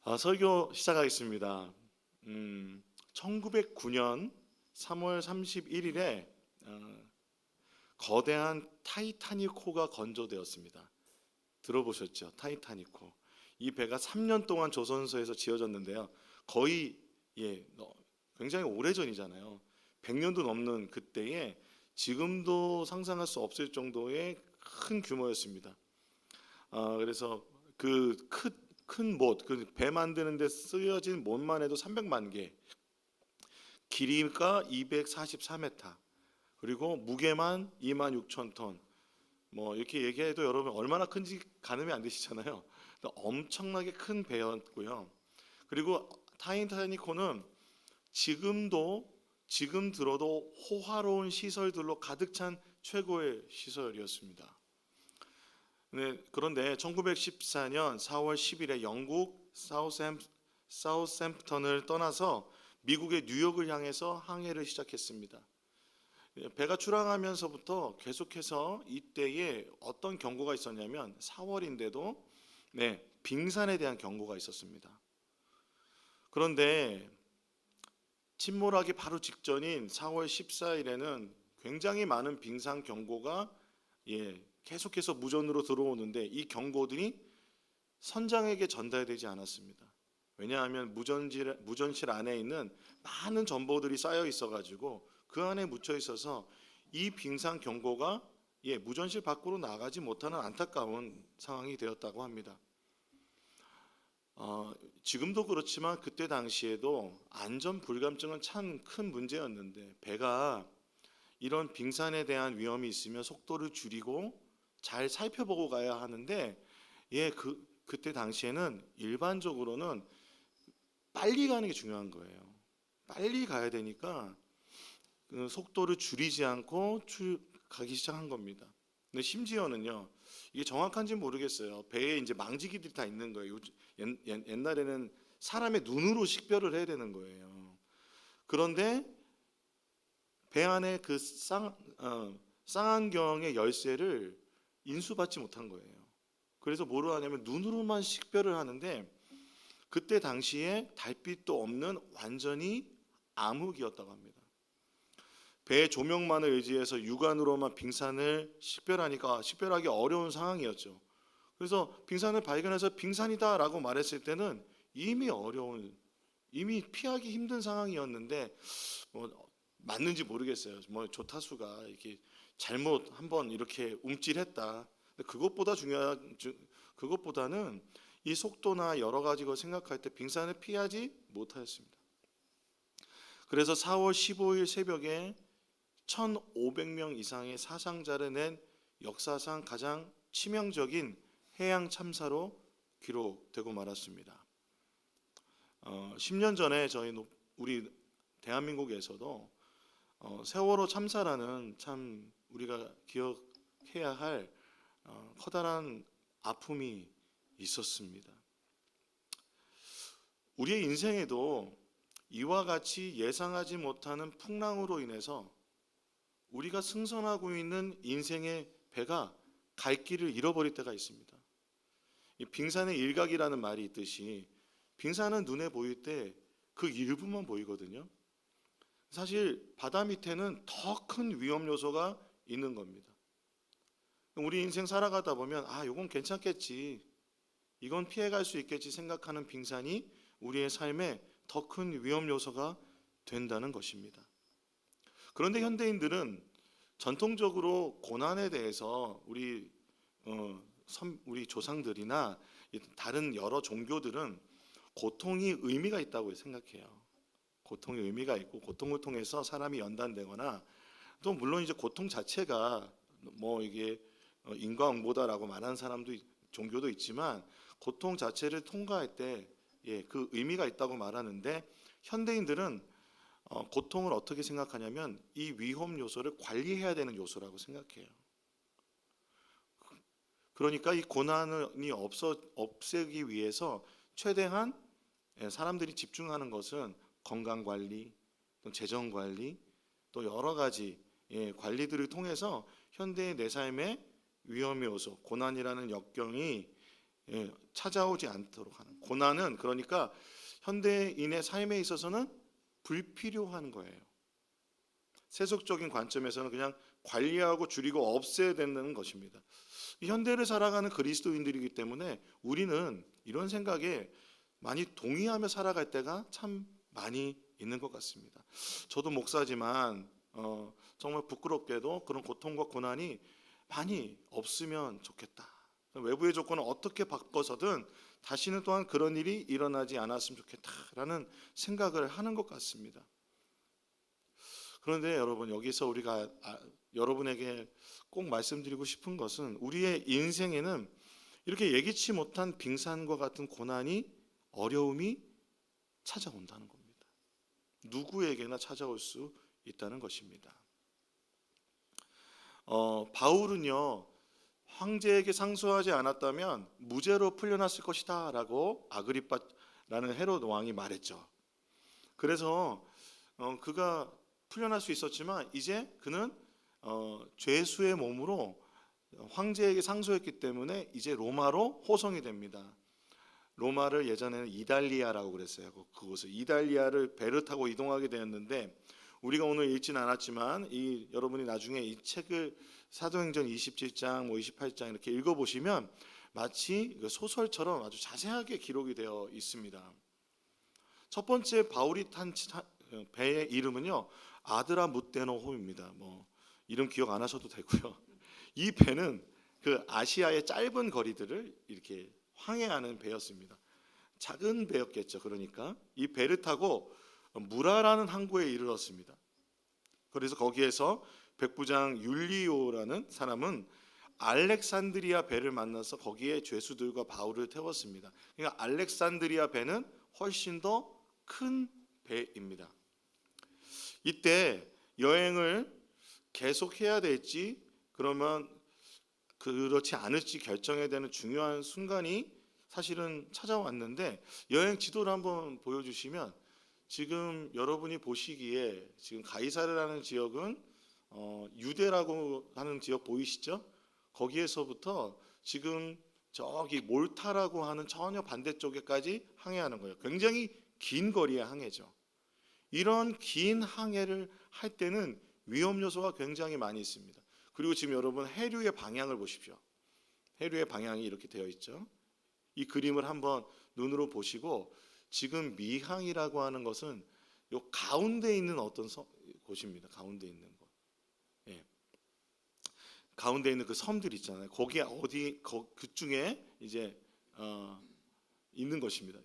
설교 시작하겠습니다. 1909년 3월 31일에 거대한 타이타닉호가 건조되었습니다. 들어보셨죠? 타이타닉호. 이 배가 3년 동안 조선소에서 지어졌는데요. 거의 굉장히 오래전이잖아요. 100년도 넘는 그때에 지금도 상상할 수 없을 정도의 큰 규모였습니다. 그래서 큰 못, 그 배 만드는 데 쓰여진 못만 해도 300만 개, 길이가 244m, 그리고 무게만 26,000톤. 뭐 이렇게 얘기해도 여러분 얼마나 큰지 가늠이 안 되시잖아요. 엄청나게 큰 배였고요. 그리고 타이타닉호는 지금 들어도 호화로운 시설들로 가득 찬 최고의 시설이었습니다. 네, 그런데 1914년 4월 10일에 영국 사우샘프턴을 떠나서 미국의 뉴욕을 향해서 항해를 시작했습니다. 배가 출항하면서부터 계속해서 이때에 어떤 경고가 있었냐면 4월인데도 빙산에 대한 경고가 있었습니다. 그런데 침몰하기 바로 직전인 4월 14일에는 굉장히 많은 빙산 경고가 계속해서 무전으로 들어오는데 이 경고들이 선장에게 전달되지 않았습니다. 왜냐하면 무전실 안에 있는 많은 정보들이 쌓여 있어가지고 그 안에 묻혀 있어서 이 빙산 경고가 무전실 밖으로 나가지 못하는 안타까운 상황이 되었다고 합니다. 지금도 그렇지만 그때 당시에도 안전 불감증은 참 큰 문제였는데 배가 이런 빙산에 대한 위험이 있으면 속도를 줄이고 잘 살펴보고 가야 하는데 그때 당시에는 일반적으로는 빨리 가는 게 중요한 거예요. 빨리 가야 되니까 그 속도를 줄이지 않고 가기 시작한 겁니다. 근데 심지어는요, 이게 정확한지 모르겠어요. 배에 이제 망지기들이 다 있는 거예요. 옛날에는 사람의 눈으로 식별을 해야 되는 거예요. 그런데 배 안에 그 쌍안경의 열쇠를 인수받지 못한 거예요. 그래서 뭐를 하냐면 눈으로만 식별을 하는데 그때 당시에 달빛도 없는 완전히 암흑이었다고 합니다. 배의 조명만을 의지해서 육안으로만 빙산을 식별하니까 식별하기 어려운 상황이었죠. 그래서 빙산을 발견해서 빙산이다라고 말했을 때는 이미 피하기 힘든 상황이었는데 맞는지 모르겠어요. 조타수가 이렇게 잘못 한번 이렇게 움찔했다. 그것보다는 이 속도나 여러 가지 걸 생각할 때 빙산을 피하지 못하였습니다. 그래서 4월 15일 새벽에 1,500명 이상의 사상자를 낸 역사상 가장 치명적인 해양 참사로 기록되고 말았습니다. 10년 전에 우리 대한민국에서도 세월호 참사라는 참 우리가 기억해야 할 커다란 아픔이 있었습니다. 우리의 인생에도 이와 같이 예상하지 못하는 풍랑으로 인해서 우리가 승선하고 있는 인생의 배가 갈 길을 잃어버릴 때가 있습니다. 이 빙산의 일각이라는 말이 있듯이 빙산은 눈에 보일 때 그 일부만 보이거든요. 사실 바다 밑에는 더 큰 위험 요소가 있는 겁니다. 우리 인생 살아가다 보면 이건 괜찮겠지, 이건 피해갈 수 있겠지 생각하는 빙산이 우리의 삶에 더 큰 위험 요소가 된다는 것입니다. 그런데 현대인들은 전통적으로 고난에 대해서 우리 조상들이나 다른 여러 종교들은 고통이 의미가 있다고 생각해요. 고통이 의미가 있고 고통을 통해서 사람이 연단되거나 또 물론 이제 고통 자체가 이게 인과응보다라고 말하는 종교도 있지만 고통 자체를 통과할 때 그 의미가 있다고 말하는데 현대인들은 고통을 어떻게 생각하냐면 이 위험 요소를 관리해야 되는 요소라고 생각해요. 그러니까 이 고난이 없애기 위해서 최대한 사람들이 집중하는 것은 건강 관리, 또 재정 관리, 또 여러 가지 관리들을 통해서 현대의 내 삶의 위험 요소, 고난이라는 역경이 찾아오지 않도록 하는 고난은 그러니까 현대인의 삶에 있어서는 불필요한 거예요. 세속적인 관점에서는 그냥 관리하고 줄이고 없애야 되는 것입니다. 현대를 살아가는 그리스도인들이기 때문에 우리는 이런 생각에 많이 동의하며 살아갈 때가 참 많이 있는 것 같습니다. 저도 목사지만 정말 부끄럽게도 그런 고통과 고난이 많이 없으면 좋겠다. 외부의 조건을 어떻게 바꿔서든 다시는 또한 그런 일이 일어나지 않았으면 좋겠다라는 생각을 하는 것 같습니다. 그런데 여러분, 여기서 우리가 여러분에게 꼭 말씀드리고 싶은 것은 우리의 인생에는 이렇게 예기치 못한 빙산과 같은 고난이 어려움이 찾아온다는 겁니다. 누구에게나 찾아올 수 있다는 것입니다. 바울은요, 황제에게 상소하지 않았다면 무죄로 풀려났을 것이다 라고 아그리빠라는 헤롯 왕이 말했죠. 그래서 그가 풀려날 수 있었지만 이제 그는 죄수의 몸으로 황제에게 상소했기 때문에 이제 로마로 호송이 됩니다. 로마를 예전에는 이달리아라고 그랬어요. 그곳을 이달리아를 배를 타고 이동하게 되었는데 우리가 오늘 읽지는 않았지만 여러분이 나중에 이 책을 사도행전 27장, 28장 이렇게 읽어보시면 마치 소설처럼 아주 자세하게 기록이 되어 있습니다. 첫 번째 바울이 탄 배의 이름은요, 아드라무테노호입니다. 이름 기억 안 하셔도 되고요. 이 배는 그 아시아의 짧은 거리들을 이렇게 항해하는 배였습니다. 작은 배였겠죠. 그러니까 이 배를 타고 무라라는 항구에 이르렀습니다. 그래서 거기에서 백부장 율리오라는 사람은 알렉산드리아 배를 만나서 거기에 죄수들과 바울을 태웠습니다. 그러니까 알렉산드리아 배는 훨씬 더 큰 배입니다. 이때 여행을 계속해야 될지 그러면 그렇지 않을지 결정해야 되는 중요한 순간이 사실은 찾아왔는데, 여행 지도를 한번 보여주시면 지금 여러분이 보시기에 지금 가이사르라는 지역은 유대라고 하는 지역 보이시죠? 거기에서부터 지금 저기 몰타라고 하는 전혀 반대쪽에까지 항해하는 거예요. 굉장히 긴 거리의 항해죠. 이런 긴 항해를 할 때는 위험 요소가 굉장히 많이 있습니다. 그리고 지금 여러분 해류의 방향을 보십시오. 해류의 방향이 이렇게 되어 있죠. 이 그림을 한번 눈으로 보시고, 지금 미항이라고 하는 것은 요 가운데 있는 어떤 곳입니다. 가운데 있는 곳. 가운데 있는 그 섬들 있잖아요. 거기에 그중에 이제 있는 것입니다.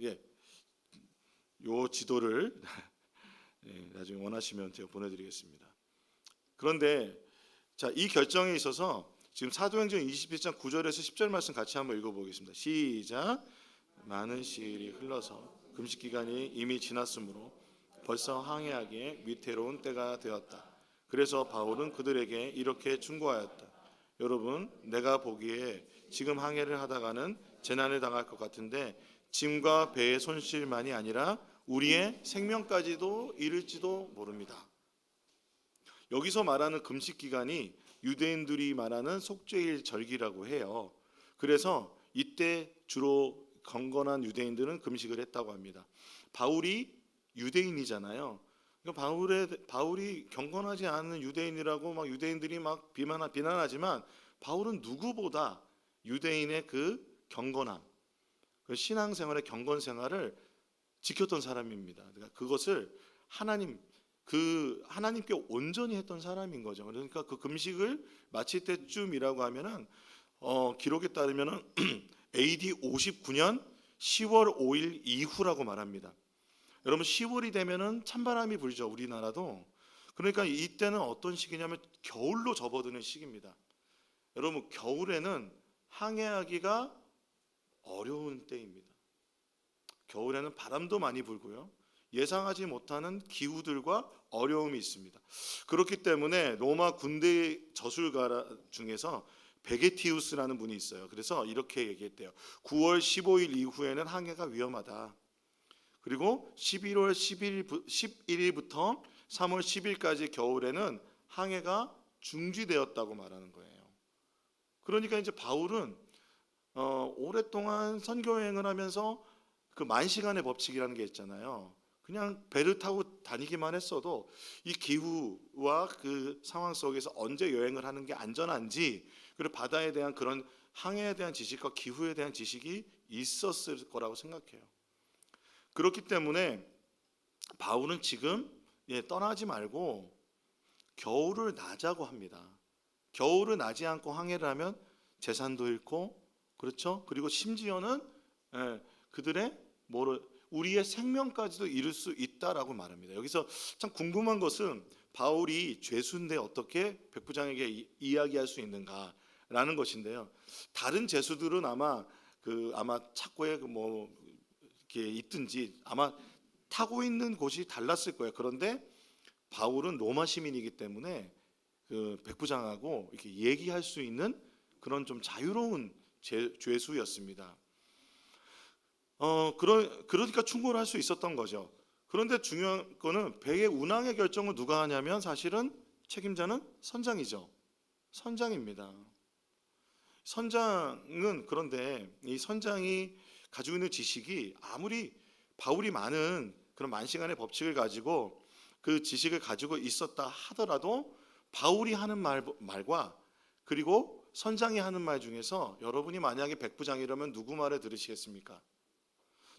요 지도를 나중에 원하시면 제가 보내드리겠습니다. 그런데 이 결정에 있어서 지금 사도행전 21장 9절에서 10절 말씀 같이 한번 읽어보겠습니다. 시작. 많은 시일이 흘러서 금식기간이 이미 지났으므로 벌써 항해하기에 위태로운 때가 되었다. 그래서 바울은 그들에게 이렇게 충고하였다. 여러분, 내가 보기에 지금 항해를 하다가는 재난을 당할 것 같은데 짐과 배의 손실만이 아니라 우리의 생명까지도 이를지도 모릅니다. 여기서 말하는 금식 기간이 유대인들이 말하는 속죄일 절기라고 해요. 그래서 이때 주로 경건한 유대인들은 금식을 했다고 합니다. 바울이 유대인이잖아요. 바울이 경건하지 않은 유대인이라고 막 유대인들이 막 비난하지만 바울은 누구보다 유대인의 그 경건함, 그 신앙생활의 경건생활을 지켰던 사람입니다. 그러니까 그것을 하나님께 온전히 했던 사람인 거죠. 그러니까 그 금식을 마칠 때쯤이라고 하면은 기록에 따르면은 AD 59년 10월 5일 이후라고 말합니다. 여러분, 10월이 되면은 찬바람이 불죠. 우리나라도. 그러니까 이때는 어떤 시기냐면 겨울로 접어드는 시기입니다. 여러분, 겨울에는 항해하기가 어려운 때입니다. 겨울에는 바람도 많이 불고요. 예상하지 못하는 기후들과 어려움이 있습니다. 그렇기 때문에 로마 군대 저술가 중에서 베게티우스라는 분이 있어요. 그래서 이렇게 얘기했대요. 9월 15일 이후에는 항해가 위험하다. 그리고 11월 11일부터 3월 10일까지 겨울에는 항해가 중지되었다고 말하는 거예요. 그러니까 이제 바울은 오랫동안 선교 여행을 하면서 그 만시간의 법칙이라는 게 있잖아요. 그냥 배를 타고 다니기만 했어도 이 기후와 그 상황 속에서 언제 여행을 하는 게 안전한지, 그리고 바다에 대한 그런 항해에 대한 지식과 기후에 대한 지식이 있었을 거라고 생각해요. 그렇기 때문에 바울은 지금 떠나지 말고 겨울을 나자고 합니다. 겨울을 나지 않고 항해를 하면 재산도 잃고, 그렇죠? 그리고 심지어는 그들의 우리의 생명까지도 잃을 수 있다라고 말합니다. 여기서 참 궁금한 것은 바울이 죄수인데 어떻게 백부장에게 이야기할 수 있는가라는 것인데요. 다른 죄수들은 아마 착고에 이렇게 있든지 아마 타고 있는 곳이 달랐을 거예요. 그런데 바울은 로마 시민이기 때문에 그 백부장하고 이렇게 얘기할 수 있는 그런 좀 자유로운 죄수였습니다. 그러니까 충고를 할 수 있었던 거죠. 그런데 중요한 거는 배의 운항의 결정을 누가 하냐면 사실은 책임자는 선장이죠. 선장입니다. 선장은, 그런데 이 선장이 가지고 있는 지식이 아무리 바울이 많은 그런 만시간의 법칙을 가지고 그 지식을 가지고 있었다 하더라도 바울이 하는 말과 그리고 선장이 하는 말 중에서 여러분이 만약에 백부장이라면 누구 말을 들으시겠습니까?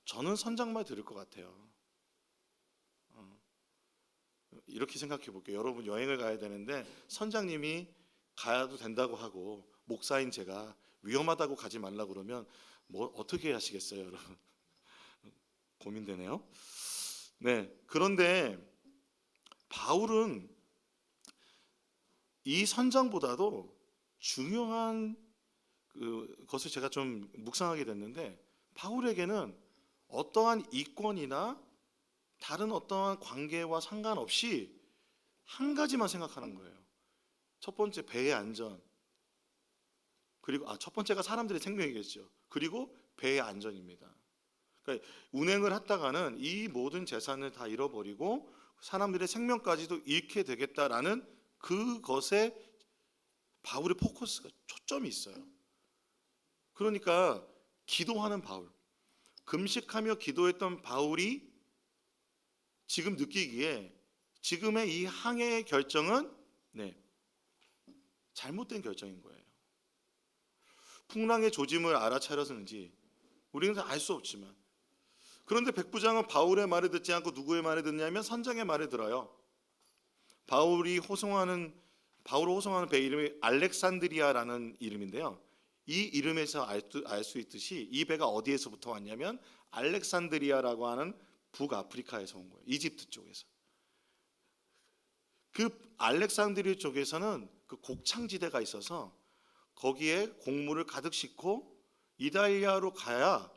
저는 선장 말 들을 것 같아요. 이렇게 생각해 볼게요. 여러분 여행을 가야 되는데 선장님이 가야도 된다고 하고 목사인 제가 위험하다고 가지 말라고 그러면 어떻게 하시겠어요, 여러분? 고민되네요. 네, 그런데 바울은 이 선장보다도 중요한 것을 제가 좀 묵상하게 됐는데, 바울에게는 어떠한 이권이나 다른 어떠한 관계와 상관없이 한 가지만 생각하는 거예요. 첫 번째, 배의 안전. 그리고 첫 번째가 사람들의 생명이겠죠. 그리고 배의 안전입니다. 그러니까 운행을 했다가는 이 모든 재산을 다 잃어버리고 사람들의 생명까지도 잃게 되겠다라는 그것에 바울의 포커스가 초점이 있어요. 그러니까 기도하는 바울, 금식하며 기도했던 바울이 지금 느끼기에 지금의 이 항해의 결정은 잘못된 결정인 거예요. 풍랑의 조짐을 알아차렸는지 우리는 알 수 없지만, 그런데 백부장은 바울의 말을 듣지 않고 누구의 말을 듣냐면 선장의 말을 들어요. 바울을 호송하는 배 이름이 알렉산드리아라는 이름인데요. 이 이름에서 알 수 있듯이 이 배가 어디에서부터 왔냐면 알렉산드리아라고 하는 북아프리카에서 온 거예요. 이집트 쪽에서. 그 알렉산드리아 쪽에서는 그 곡창지대가 있어서 거기에 곡물을 가득 싣고 이탈리아로 가야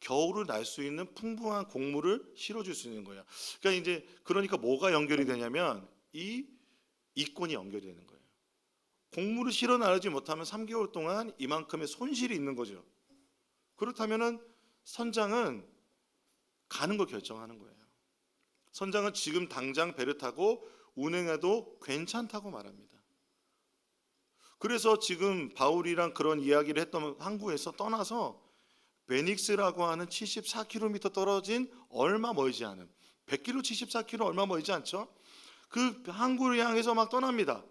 겨울을 날 수 있는 풍부한 곡물을 실어줄 수 있는 거예요. 그러니까 뭐가 연결이 되냐면 이 이권이 연결이 되는 거예요. 곡물을 실어 나르지 못하면 3개월 동안 이만큼의 손실이 있는 거죠. 그렇다면은 선장은 가는 걸 결정하는 거예요. 선장은 지금 당장 배를 타고 운행해도 괜찮다고 말합니다. 그래서 지금 바울이랑 그런 이야기를 했던 항구에서 떠나서 베닉스라고 하는 74km 떨어진 얼마 멀지 않은 100km 74km 얼마 멀지 않죠? 그 항구를 향해서 막 떠납니다.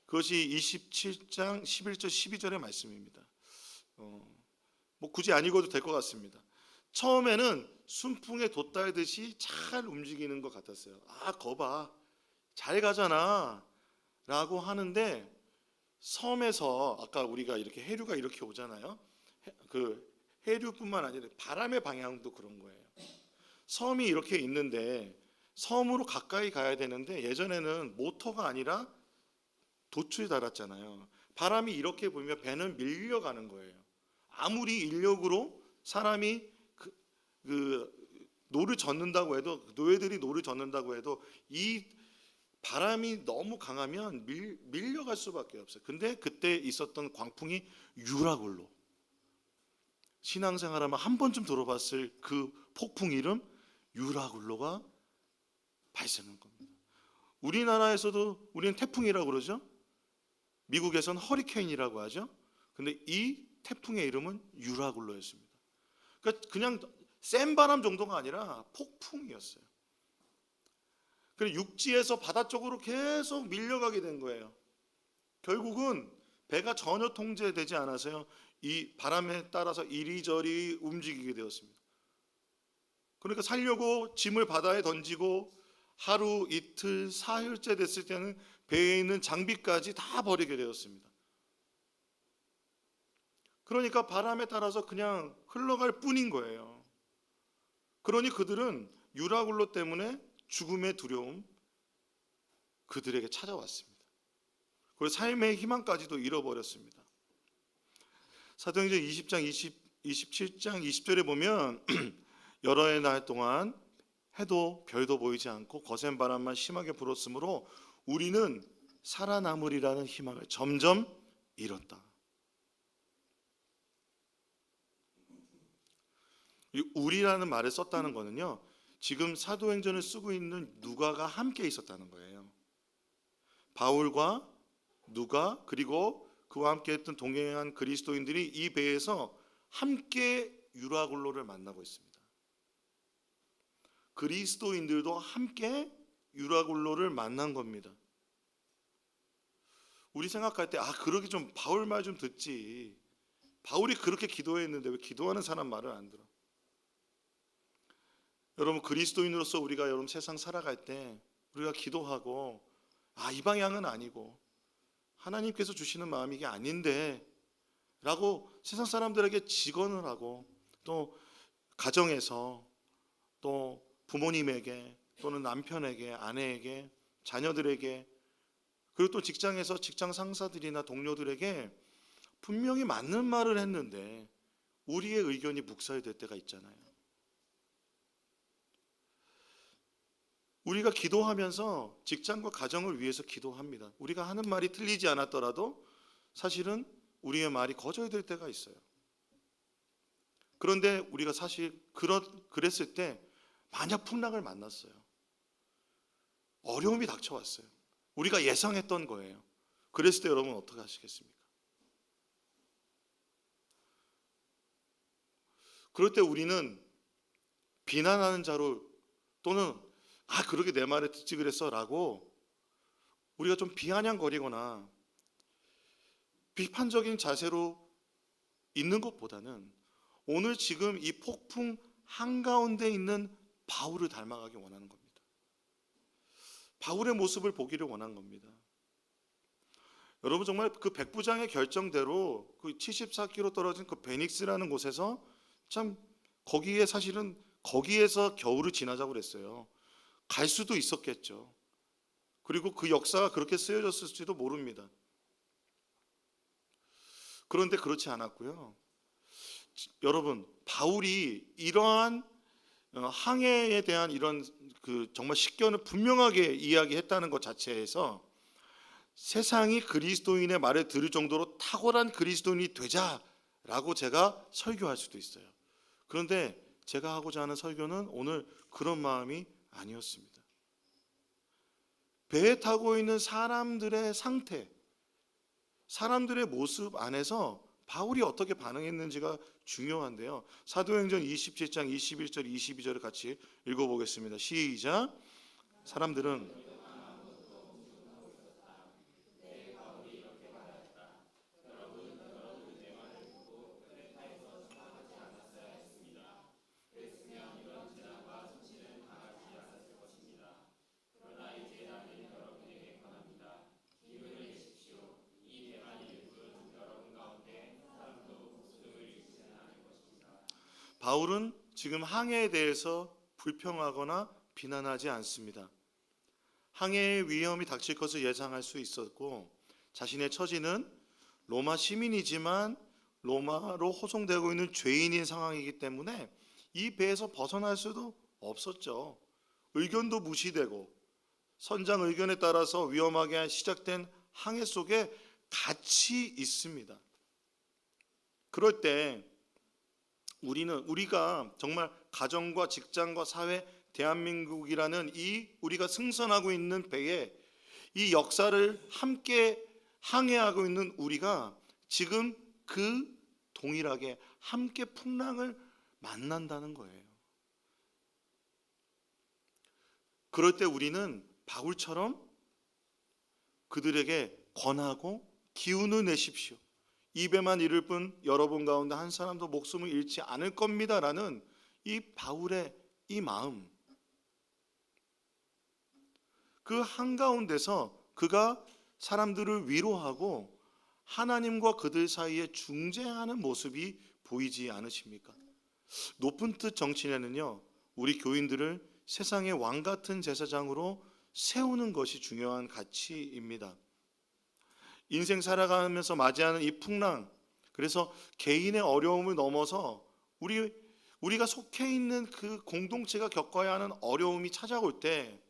그것이 27장 11절 12절의 말씀입니다. 굳이 안 읽어도 될 것 같습니다. 처음에는 순풍에 돛달듯이 잘 움직이는 것 같았어요. 거봐, 잘 가잖아 라고 하는데, 섬에서 아까 우리가 이렇게 해류가 이렇게 오잖아요. 그 해류뿐만 아니라 바람의 방향도 그런 거예요. 섬이 이렇게 있는데 섬으로 가까이 가야 되는데 예전에는 모터가 아니라 돛을 달았잖아요. 바람이 이렇게 불면 배는 밀려가는 거예요. 아무리 인력으로 사람이 노를 젓는다고 해도, 노예들이 노를 젓는다고 해도 이 바람이 너무 강하면 밀려갈 수밖에 없어요. 근데 그때 있었던 광풍이 유라굴로, 신앙생활하면 한 번쯤 들어봤을 그 폭풍 이름 유라굴로가 발생한 겁니다. 우리나라에서도 우리는 태풍이라고 그러죠. 미국에서는 허리케인이라고 하죠. 근데 이 태풍의 이름은 유라굴로였습니다. 그러니까 그냥 센 바람 정도가 아니라 폭풍이었어요. 그래서 육지에서 바다 쪽으로 계속 밀려가게 된 거예요. 결국은 배가 전혀 통제되지 않아서요, 이 바람에 따라서 이리저리 움직이게 되었습니다. 그러니까 살려고 짐을 바다에 던지고 하루, 이틀, 사흘째 됐을 때는 배에 있는 장비까지 다 버리게 되었습니다. 그러니까 바람에 따라서 그냥 흘러갈 뿐인 거예요. 그러니 그들은 유라굴로 때문에 죽음의 두려움 그들에게 찾아왔습니다. 그리고 삶의 희망까지도 잃어버렸습니다. 사도행전 20장 27장 20절에 보면 여러 해 날 동안 해도 별도 보이지 않고 거센 바람만 심하게 불었으므로 우리는 살아남으리라는 희망을 점점 잃었다. 이 우리라는 말을 썼다는 거는요, 지금 사도행전을 쓰고 있는 누가가 함께 있었다는 거예요. 바울과 누가 그리고 그와 함께 했던 동행한 그리스도인들이 이 배에서 함께 유라굴로를 만나고 있습니다. 그리스도인들도 함께 유라굴로를 만난 겁니다. 우리 생각할 때 그러게 좀 바울 말 좀 듣지. 바울이 그렇게 기도했는데 왜 기도하는 사람 말을 안 들어? 여러분, 그리스도인으로서 우리가 여러분 세상 살아갈 때 우리가 기도하고 이 방향은 아니고 하나님께서 주시는 마음이 이게 아닌데 라고 세상 사람들에게 직언을 하고 또 가정에서 또 부모님에게 또는 남편에게 아내에게 자녀들에게 그리고 또 직장에서 직장 상사들이나 동료들에게 분명히 맞는 말을 했는데 우리의 의견이 묵살될 때가 있잖아요. 우리가 기도하면서 직장과 가정을 위해서 기도합니다. 우리가 하는 말이 틀리지 않았더라도 사실은 우리의 말이 거절될 때가 있어요. 그런데 우리가 사실 그랬을 때 만약 풍랑을 만났어요. 어려움이 닥쳐왔어요. 우리가 예상했던 거예요. 그랬을 때 여러분 어떻게 하시겠습니까? 그럴 때 우리는 비난하는 자로 또는 그러게 내 말에 듣지 그랬어 라고 우리가 좀 비아냥거리거나 비판적인 자세로 있는 것보다는 오늘 지금 이 폭풍 한가운데 있는 바울을 닮아가기 원하는 겁니다. 바울의 모습을 보기를 원한 겁니다. 여러분, 정말 그 백부장의 결정대로 그 74km 떨어진 그 베닉스라는 곳에서 참 거기에 사실은 거기에서 겨울을 지나자고 그랬어요. 갈 수도 있었겠죠. 그리고 그 역사가 그렇게 쓰여졌을지도 모릅니다. 그런데 그렇지 않았고요. 여러분, 바울이 이러한 항해에 대한 이런 정말 식견을 분명하게 이야기했다는 것 자체에서 세상이 그리스도인의 말을 들을 정도로 탁월한 그리스도인이 되자라고 제가 설교할 수도 있어요. 그런데 제가 하고자 하는 설교는 오늘 그런 마음이 아니었습니다. 배에 타고 있는 사람들의 상태, 사람들의 모습 안에서 바울이 어떻게 반응했는지가 중요한데요. 사도행전 27장 21절 22절을 같이 읽어보겠습니다. 시작. 사람들은 바울은 지금 항해에 대해서 불평하거나 비난하지 않습니다. 항해의 위험이 닥칠 것을 예상할 수 있었고 자신의 처지는 로마 시민이지만 로마로 호송되고 있는 죄인인 상황이기 때문에 이 배에서 벗어날 수도 없었죠. 의견도 무시되고 선장 의견에 따라서 위험하게 시작된 항해 속에 갇히 있습니다. 그럴 때 우리가 정말 가정과 직장과 사회, 대한민국이라는 이 우리가 승선하고 있는 배에 이 역사를 함께 항해하고 있는 우리가 지금 그 동일하게 함께 풍랑을 만난다는 거예요. 그럴 때 우리는 바울처럼 그들에게 권하고 기운을 내십시오. 입에만 이를 뿐 여러분 가운데 한 사람도 목숨을 잃지 않을 겁니다라는 이 바울의 이 마음, 그 한가운데서 그가 사람들을 위로하고 하나님과 그들 사이에 중재하는 모습이 보이지 않으십니까? 높은 뜻 정치에는요, 우리 교인들을 세상의 왕 같은 제사장으로 세우는 것이 중요한 가치입니다. 인생 살아가면서 맞이하는 이 풍랑, 그래서 개인의 어려움을 넘어서 우리가 속해 있는 그 공동체가 겪어야 하는 어려움이 찾아올 때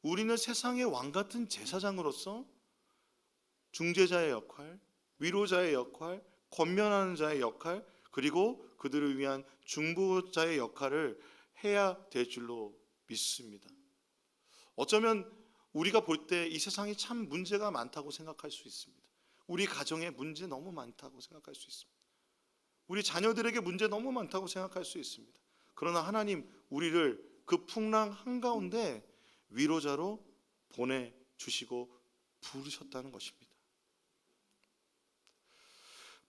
우리는 세상의 왕 같은 제사장으로서 중재자의 역할, 위로자의 역할, 권면하는 자의 역할, 그리고 그들을 위한 중보자의 역할을 해야 될 줄로 믿습니다. 어쩌면 우리가 볼 때 이 세상이 참 문제가 많다고 생각할 수 있습니다. 우리 가정에 문제 너무 많다고 생각할 수 있습니다. 우리 자녀들에게 문제 너무 많다고 생각할 수 있습니다. 그러나 하나님 우리를 그 풍랑 한가운데 위로자로 보내주시고 부르셨다는 것입니다.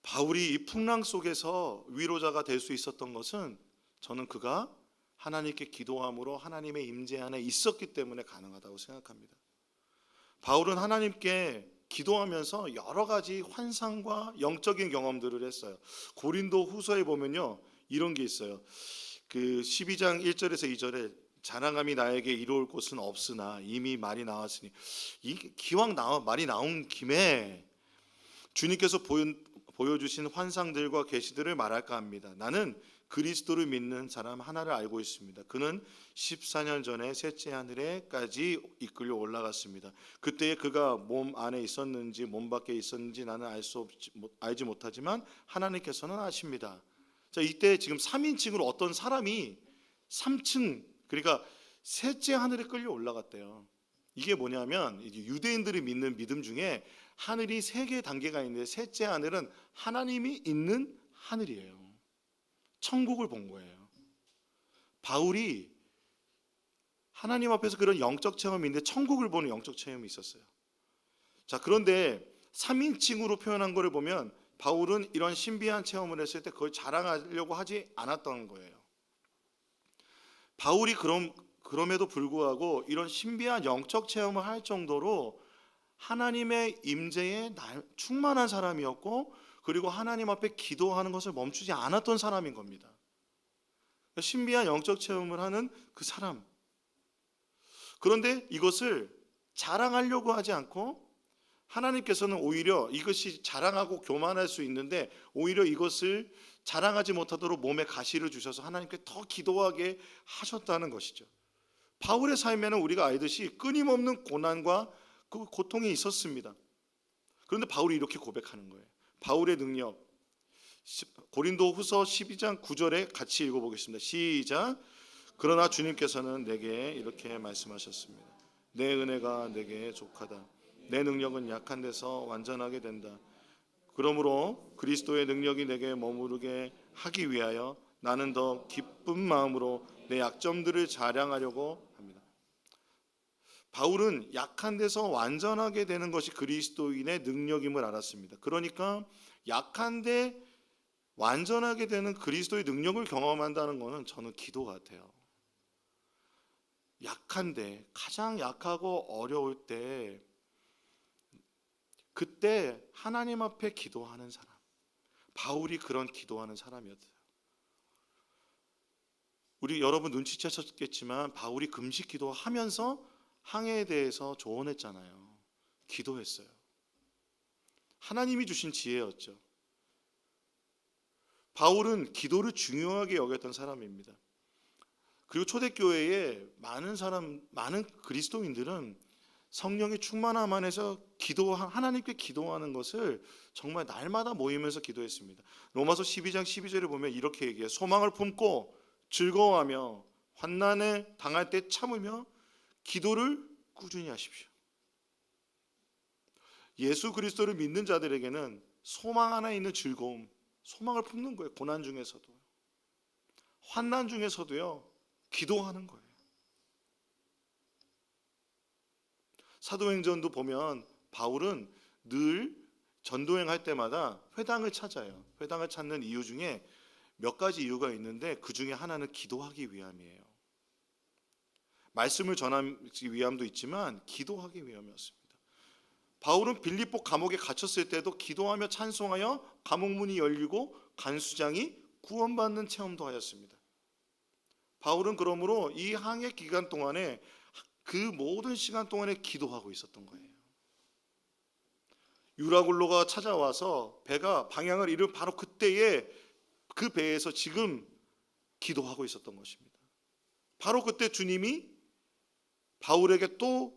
바울이 이 풍랑 속에서 위로자가 될 수 있었던 것은 저는 그가 하나님께 기도함으로 하나님의 임재 안에 있었기 때문에 가능하다고 생각합니다. 바울은 하나님께 기도하면서 여러 가지 환상과 영적인 경험들을 했어요. 고린도 후서에 보면요, 이런 게 있어요. 그 12장 1절에서 2절에 자랑함이 나에게 이루어올 곳은 없으나 이미 말이 나왔으니, 기왕 말이 나온 김에 주님께서 보여주신 환상들과 계시들을 말할까 합니다. 나는 그리스도를 믿는 사람 하나를 알고 있습니다. 그는 14년 전에 셋째 하늘에까지 이끌려 올라갔습니다. 그때에 그가 몸 안에 있었는지 몸 밖에 있었는지 나는 알지 못하지만 하나님께서는 아십니다. 자, 이때 지금 3인칭으로 어떤 사람이 3층, 그러니까 셋째 하늘에 끌려 올라갔대요. 이게 뭐냐면 유대인들이 믿는 믿음 중에 하늘이 3개의 단계가 있는데 셋째 하늘은 하나님이 있는 하늘이에요. 천국을 본 거예요. 바울이 하나님 앞에서 그런 영적 체험이 있는데 천국을 보는 영적 체험이 있었어요. 자, 그런데 3인칭으로 표현한 것을 보면 바울은 이런 신비한 체험을 했을 때 그걸 자랑하려고 하지 않았던 거예요. 바울이 그럼에도 불구하고 이런 신비한 영적 체험을 할 정도로 하나님의 임재에 충만한 사람이었고, 그리고 하나님 앞에 기도하는 것을 멈추지 않았던 사람인 겁니다. 신비한 영적 체험을 하는 그 사람. 그런데 이것을 자랑하려고 하지 않고 하나님께서는 오히려 이것이 자랑하고 교만할 수 있는데 오히려 이것을 자랑하지 못하도록 몸에 가시를 주셔서 하나님께 더 기도하게 하셨다는 것이죠. 바울의 삶에는 우리가 알듯이 끊임없는 고난과 그 고통이 있었습니다. 그런데 바울이 이렇게 고백하는 거예요. 바울의 능력, 고린도 후서 12장 9절에 같이 읽어보겠습니다. 시작. 그러나 주님께서는 내게 이렇게 말씀하셨습니다. 내 은혜가 내게 족하다. 내 능력은 약한 데서 완전하게 된다. 그러므로 그리스도의 능력이 내게 머무르게 하기 위하여 나는 더 기쁜 마음으로 내 약점들을 자랑하려고 합니다. 바울은 약한 데서 완전하게 되는 것이 그리스도인의 능력임을 알았습니다. 그러니까 약한데 완전하게 되는 그리스도의 능력을 경험한다는 것은 저는 기도 같아요. 약한데, 가장 약하고 어려울 때 그때 하나님 앞에 기도하는 사람, 바울이 그런 기도하는 사람이었어요. 우리 여러분 눈치채셨겠지만 바울이 금식 기도하면서 항해에 대해서 조언했잖아요. 기도했어요. 하나님이 주신 지혜였죠. 바울은 기도를 중요하게 여겼던 사람입니다. 그리고 초대교회에 많은 그리스도인들은 성령의 충만함 안에서 하나님께 기도하는 것을 정말 날마다 모이면서 기도했습니다. 로마서 12장 12절에 보면 이렇게 얘기해요. 소망을 품고 즐거워하며 환난에 당할 때 참으며 기도를 꾸준히 하십시오. 예수 그리스도를 믿는 자들에게는 소망 안에 있는 즐거움, 소망을 품는 거예요. 고난 중에서도, 환난 중에서도요, 기도하는 거예요. 사도행전도 보면 바울은 늘 전도행할 때마다 회당을 찾아요. 회당을 찾는 이유 중에 몇 가지 이유가 있는데 그 중에 하나는 기도하기 위함이에요. 말씀을 전하기 위함도 있지만 기도하기 위함이었습니다. 바울은 빌립보 감옥에 갇혔을 때도 기도하며 찬송하여 감옥문이 열리고 간수장이 구원받는 체험도 하였습니다. 바울은 그러므로 이 항해 기간 동안에 그 모든 시간 동안에 기도하고 있었던 거예요. 유라굴로가 찾아와서 배가 방향을 잃은 바로 그때에 그 배에서 지금 기도하고 있었던 것입니다. 바로 그때 주님이 바울에게 또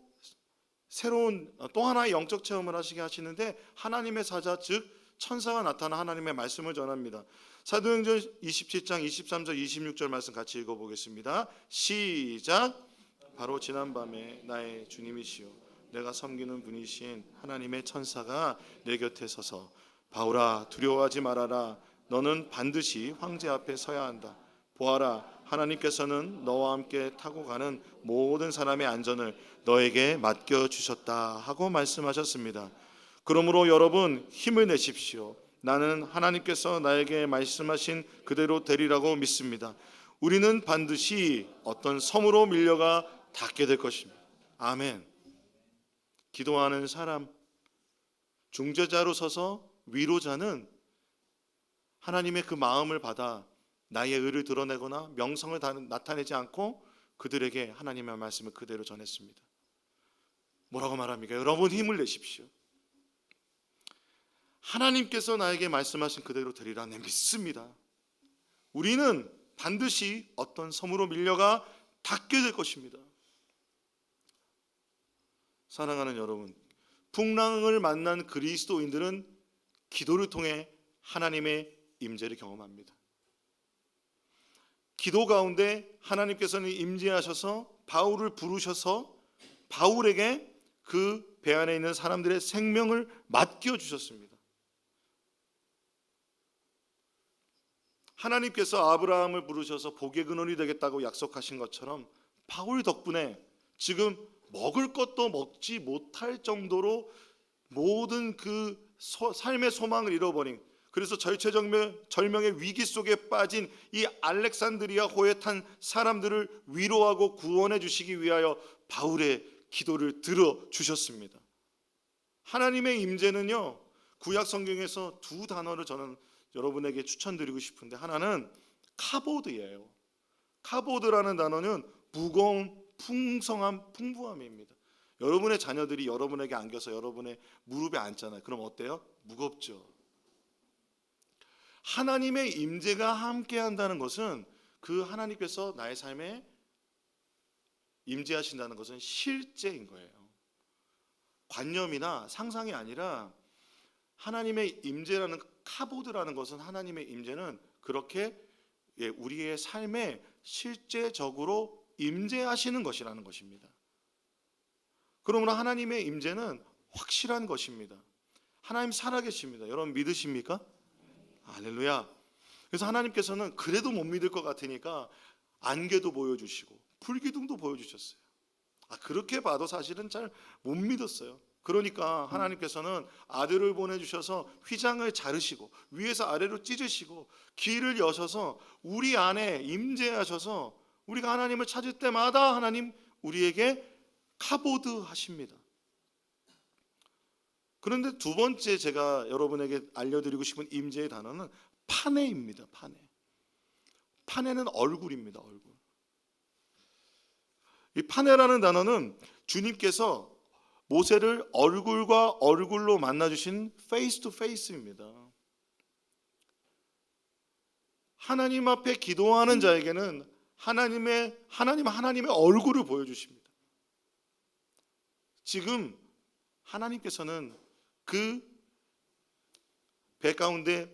새로운 또 하나의 영적 체험을 하시게 하시는데 하나님의 사자 즉 천사가 나타나 하나님의 말씀을 전합니다. 사도행전 27장 23절 26절 말씀 같이 읽어보겠습니다. 시작. 바로 지난밤에 나의 주님이시요 내가 섬기는 분이신 하나님의 천사가 내 곁에 서서 바울아 두려워하지 말아라. 너는 반드시 황제 앞에 서야 한다. 보아라 하나님께서는 너와 함께 타고 가는 모든 사람의 안전을 너에게 맡겨주셨다 하고 말씀하셨습니다. 그러므로 여러분 힘을 내십시오. 나는 하나님께서 나에게 말씀하신 그대로 되리라고 믿습니다. 우리는 반드시 어떤 섬으로 밀려가 닿게 될 것입니다. 아멘. 기도하는 사람, 중재자로 서서 위로자는 하나님의 그 마음을 받아 나의 의를 드러내거나 명성을 나타내지 않고 그들에게 하나님의 말씀을 그대로 전했습니다. 뭐라고 말합니까? 여러분 힘을 내십시오. 하나님께서 나에게 말씀하신 그대로 되리라 내 믿습니다. 우리는 반드시 어떤 섬으로 밀려가 닿게 될 것입니다. 사랑하는 여러분, 풍랑을 만난 그리스도인들은 기도를 통해 하나님의 임재를 경험합니다. 기도 가운데 하나님께서는 임재하셔서 바울을 부르셔서 바울에게 그 배 안에 있는 사람들의 생명을 맡겨주셨습니다. 하나님께서 아브라함을 부르셔서 복의 근원이 되겠다고 약속하신 것처럼 바울 덕분에 지금 먹을 것도 먹지 못할 정도로 모든 그 삶의 소망을 잃어버린, 그래서 절체절명의 위기 속에 빠진 이 알렉산드리아호에 탄 사람들을 위로하고 구원해 주시기 위하여 바울의 기도를 들어주셨습니다. 하나님의 임재는요, 구약 성경에서 두 단어를 저는 여러분에게 추천드리고 싶은데, 하나는 카보드예요. 카보드라는 단어는 무거운 풍성한 풍부함입니다. 여러분의 자녀들이 여러분에게 안겨서 여러분의 무릎에 앉잖아요. 그럼 어때요? 무겁죠. 하나님의 임재가 함께 한다는 것은 그 하나님께서 나의 삶에 임재하신다는 것은 실제인 거예요. 관념이나 상상이 아니라 하나님의 임재라는, 카보드라는 것은, 하나님의 임재는 그렇게 우리의 삶에 실제적으로 임재하시는 것이라는 것입니다. 그러므로 하나님의 임재는 확실한 것입니다. 하나님 살아계십니다. 여러분 믿으십니까? 할렐루야. 그래서 하나님께서는 그래도 못 믿을 것 같으니까 안개도 보여주시고 불기둥도 보여주셨어요. 그렇게 봐도 사실은 잘 못 믿었어요. 그러니까 하나님께서는 아들을 보내주셔서 휘장을 자르시고 위에서 아래로 찢으시고 길을 여셔서 우리 안에 임재하셔서 우리가 하나님을 찾을 때마다 하나님 우리에게 카보드 하십니다. 그런데 두 번째 제가 여러분에게 알려드리고 싶은 임재의 단어는 파네입니다. 파네는 얼굴입니다. 얼굴. 이 파네라는 단어는 주님께서 모세를 얼굴과 얼굴로 만나주신 페이스 투 페이스입니다. 하나님 앞에 기도하는 자에게는 하나님의 얼굴을 보여주십니다. 지금 하나님께서는 그 배 가운데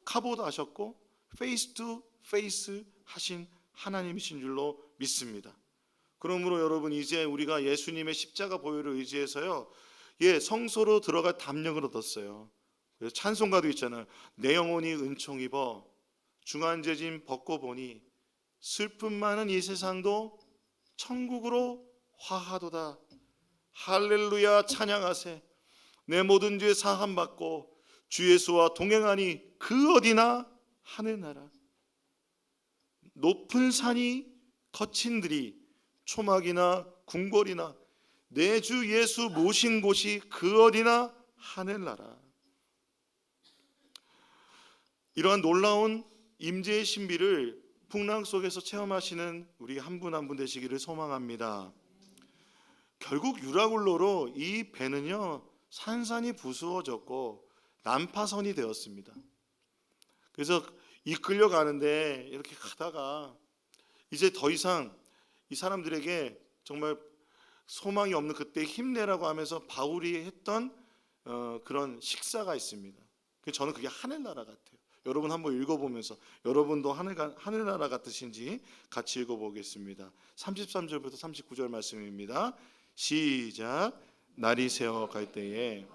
카보드 하셨고 페이스 투 페이스 하신 하나님이신 줄로 믿습니다. 그러므로 여러분 이제 우리가 예수님의 십자가 보혈을 의지해서요, 성소로 들어갈 담력을 얻었어요. 그래서 찬송가도 있잖아요. 내 영혼이 은총 입어 중한죄짐 벗고 보니 슬픔 많은 이 세상도 천국으로 화하도다. 할렐루야 찬양하세. 내 모든 죄 사함 받고 주 예수와 동행하니 그 어디나 하늘나라. 높은 산이 거친 들이 초막이나 궁궐이나 내 주 예수 모신 곳이 그 어디나 하늘나라. 이러한 놀라운 임재의 신비를 풍랑 속에서 체험하시는 우리 한 분 한 분 되시기를 소망합니다. 결국 유라굴로로 이 배는요 산산이 부수어졌고 난파선이 되었습니다. 그래서 이끌려 가는데 이렇게 가다가 이제 더 이상 이 사람들에게 정말 소망이 없는 그때 힘내라고 하면서 바울이 했던 그런 식사가 있습니다. 저는 그게 하늘나라 같아요. 여러분 한번 읽어보면서 여러분도 하늘나라 같으신지 같이 읽어보겠습니다. 33절부터 39절 말씀입니다. 시작. 날이 새어 갈 때에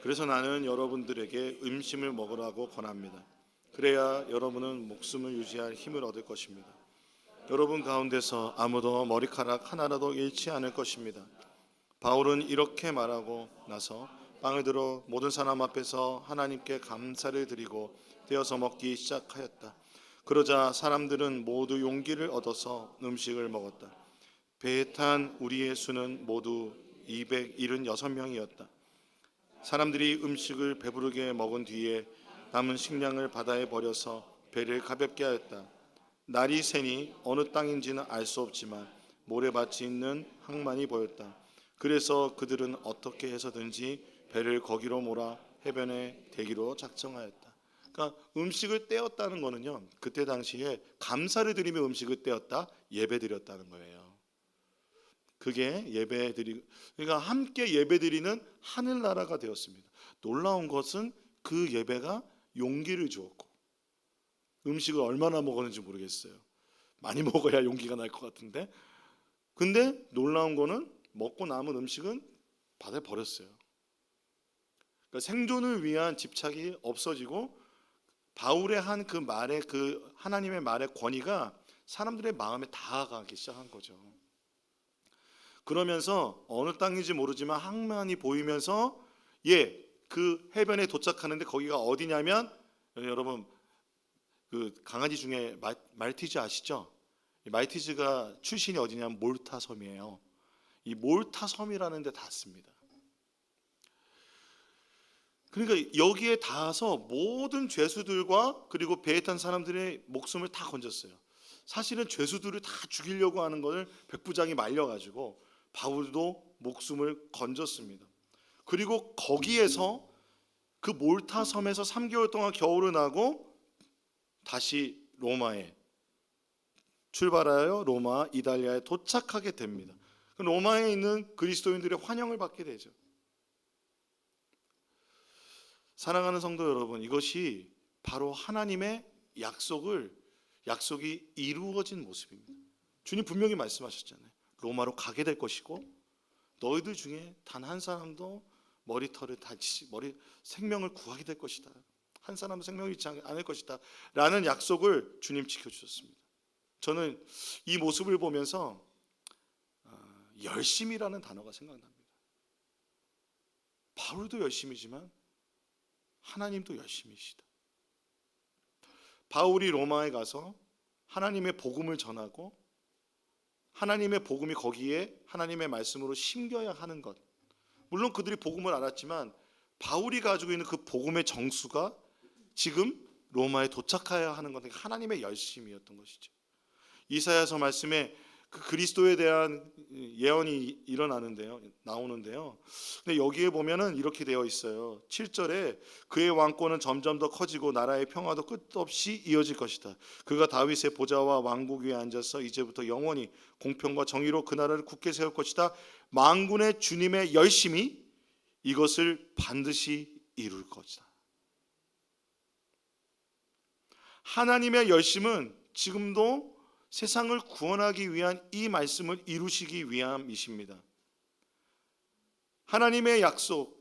그래서 나는 여러분들에게 음식을 먹으라고 권합니다. 그래야 여러분은 목숨을 유지할 힘을 얻을 것입니다. 여러분 가운데서 아무도 머리카락 하나라도 잃지 않을 것입니다. 바울은 이렇게 말하고 나서 빵을 들어 모든 사람 앞에서 하나님께 감사를 드리고 떼어서 먹기 시작하였다. 그러자 사람들은 모두 용기를 얻어서 음식을 먹었다. 배에 탄 우리의 수는 모두 276명이었다. 사람들이 음식을 배부르게 먹은 뒤에 남은 식량을 바다에 버려서 배를 가볍게 하였다. 날이 새니 어느 땅인지는 알 수 없지만 모래밭이 있는 항만이 보였다. 그래서 그들은 어떻게 해서든지 배를 거기로 몰아 해변에 대기로 작정하였다. 그러니까 음식을 떼었다는 거는요, 그때 당시에 감사를 드리며 음식을 떼었다, 예배드렸다는 거예요. 그게 그러니까 함께 예배드리는 하늘나라가 되었습니다. 놀라운 것은 그 예배가 용기를 주었고, 음식을 얼마나 먹었는지 모르겠어요. 많이 먹어야 용기가 날 것 같은데, 근데 놀라운 거는 먹고 남은 음식은 바다에 버렸어요. 그러니까 생존을 위한 집착이 없어지고 바울의 한 그 말의 그 하나님의 말의 권위가 사람들의 마음에 다가가기 시작한 거죠. 그러면서 어느 땅인지 모르지만 항만이 보이면서 그 해변에 도착하는데 거기가 어디냐면, 여러분 그 강아지 중에 말티즈 아시죠? 말티즈가 출신이 어디냐면 몰타 섬이에요. 이 몰타 섬이라는 데 닿습니다. 그러니까 여기에 닿아서 모든 죄수들과 그리고 배에 탄 사람들의 목숨을 다 건졌어요. 사실은 죄수들을 다 죽이려고 하는 것을 백부장이 말려가지고 바울도 목숨을 건졌습니다. 그리고 거기에서 그 몰타 섬에서 3개월 동안 겨울을 나고 다시 로마에 출발하여 로마, 이달리아에 도착하게 됩니다. 로마에 있는 그리스도인들의 환영을 받게 되죠. 사랑하는 성도 여러분, 이것이 바로 하나님의 약속이 이루어진 모습입니다. 주님 분명히 말씀하셨잖아요. 로마로 가게 될 것이고 너희들 중에 단 한 사람도 생명을 구하게 될 것이다. 한 사람은 생명이 있지 않을 것이다 라는 약속을 주님 지켜주셨습니다. 저는 이 모습을 보면서 열심이라는 단어가 생각납니다. 바울도 열심이지만 하나님도 열심이시다. 바울이 로마에 가서 하나님의 복음을 전하고 하나님의 복음이 거기에 하나님의 말씀으로 심겨야 하는 것, 물론 그들이 복음을 알았지만 바울이 가지고 있는 그 복음의 정수가 지금 로마에 도착해야 하는 건 하나님의 열심이었던 것이죠. 이사야서 말씀에 그 그리스도에 대한 예언이 나오는데요. 근데 여기에 보면은 이렇게 되어 있어요. 7절에 그의 왕권은 점점 더 커지고 나라의 평화도 끝없이 이어질 것이다. 그가 다윗의 보좌와 왕국 위에 앉아서 이제부터 영원히 공평과 정의로 그 나라를 굳게 세울 것이다. 만군의 주님의 열심이 이것을 반드시 이룰 것이다. 하나님의 열심은 지금도 세상을 구원하기 위한 이 말씀을 이루시기 위함이십니다. 하나님의 약속,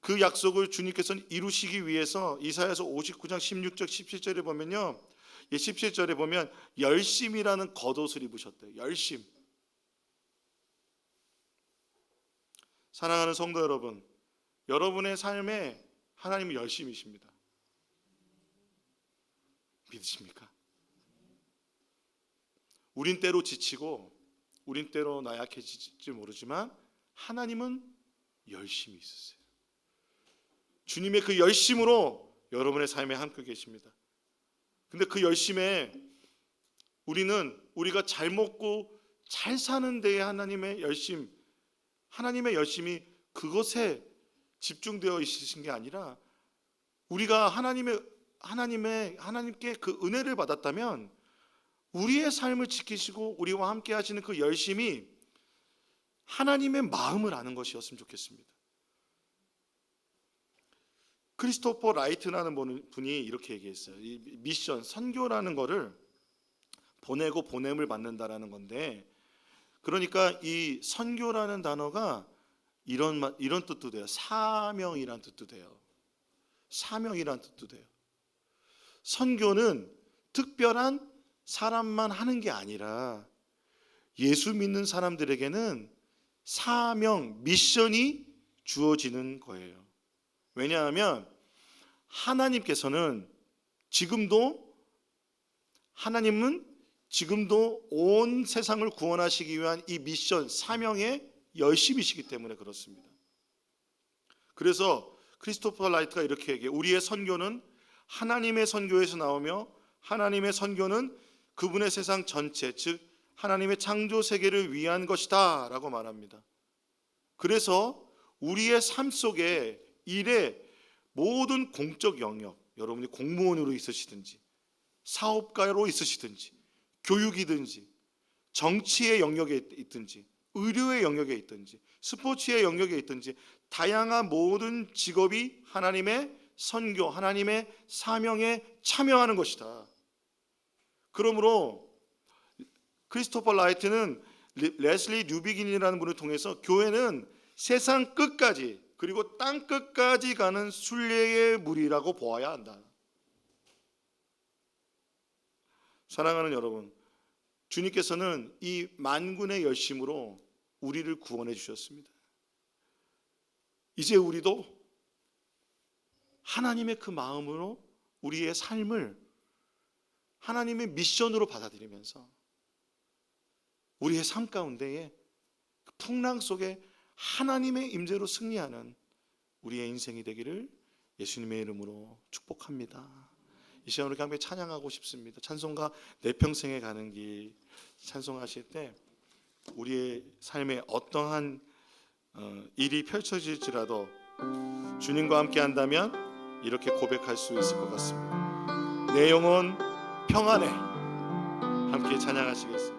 그 약속을 주님께서는 이루시기 위해서 이사야서 59장 16절 17절에 보면요, 17절에 보면 열심이라는 겉옷을 입으셨대요. 열심. 사랑하는 성도 여러분, 여러분의 삶에 하나님은 열심이십니다. 믿으십니까? 우린 때로 지치고 우린 때로 나약해질지 모르지만 하나님은 열심히 있으세요. 주님의 그 열심으로 여러분의 삶에 함께 계십니다. 근데 그 열심에 우리가 잘 먹고 잘 사는 데에 하나님의 열심이 그것에 집중되어 있으신 게 아니라 우리가 하나님께 그 은혜를 받았다면 우리의 삶을 지키시고 우리와 함께 하시는 그 열심이 하나님의 마음을 아는 것이었으면 좋겠습니다. 크리스토퍼 라이트라는 분이 이렇게 얘기했어요. 이 미션, 선교라는 거를 보내고 보냄을 받는다라는 건데, 그러니까 이 선교라는 단어가 이런 뜻도 돼요. 사명이란 뜻도 돼요. 사명이란 뜻도 돼요. 선교는 특별한 사람만 하는 게 아니라 예수 믿는 사람들에게는 사명, 미션이 주어지는 거예요. 왜냐하면 하나님은 지금도 온 세상을 구원하시기 위한 이 미션, 사명에 열심이시기 때문에 그렇습니다. 그래서 크리스토퍼 라이트가 이렇게 얘기해요. 우리의 선교는 하나님의 선교에서 나오며 하나님의 선교는 그분의 세상 전체, 즉 하나님의 창조 세계를 위한 것이다 라고 말합니다. 그래서 우리의 삶 속에 일의 모든 공적 영역, 여러분이 공무원으로 있으시든지 사업가로 있으시든지 교육이든지 정치의 영역에 있든지 의료의 영역에 있든지 스포츠의 영역에 있든지 다양한 모든 직업이 하나님의 선교, 하나님의 사명에 참여하는 것이다. 그러므로 크리스토퍼 라이트는 레슬리 뉴비긴이라는 분을 통해서 교회는 세상 끝까지 그리고 땅 끝까지 가는 순례의 무리라고 보아야 한다. 사랑하는 여러분, 주님께서는 이 만군의 열심으로 우리를 구원해 주셨습니다. 이제 우리도 하나님의 그 마음으로 우리의 삶을 하나님의 미션으로 받아들이면서 우리의 삶 가운데에 그 풍랑 속에 하나님의 임재로 승리하는 우리의 인생이 되기를 예수님의 이름으로 축복합니다. 이 시간 우리 함께 찬양하고 싶습니다. 찬송가 내 평생에 가는 길 찬송하실 때 우리의 삶에 어떠한 일이 펼쳐질지라도 주님과 함께 한다면 이렇게 고백할 수 있을 것 같습니다. 내 영혼 평안해. 함께 찬양하시겠습니다.